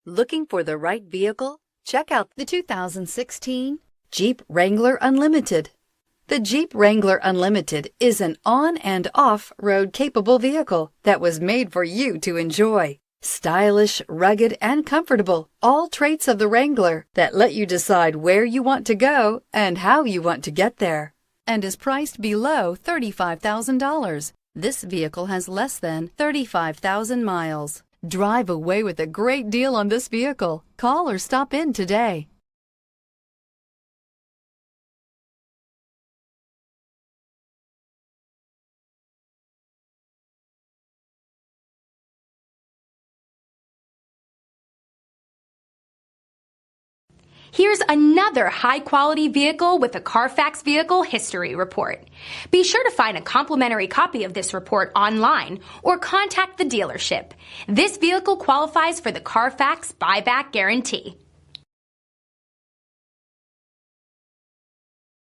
Looking for the right vehicle? Check out the 2016 Jeep Wrangler Unlimited. The Jeep Wrangler Unlimited is an on- and off-road capable vehicle that was made for you to enjoy. Stylish, rugged, and comfortable, all traits of the Wrangler that let you decide where you want to go and how you want to get there, and is priced below $35,000. This vehicle has less than 35,000 miles. Drive away with a great deal on this vehicle. Call or stop in today. Here's another high-quality vehicle with a Carfax Vehicle History Report. Be sure to find a complimentary copy of this report online or contact the dealership. This vehicle qualifies for the Carfax Buyback Guarantee.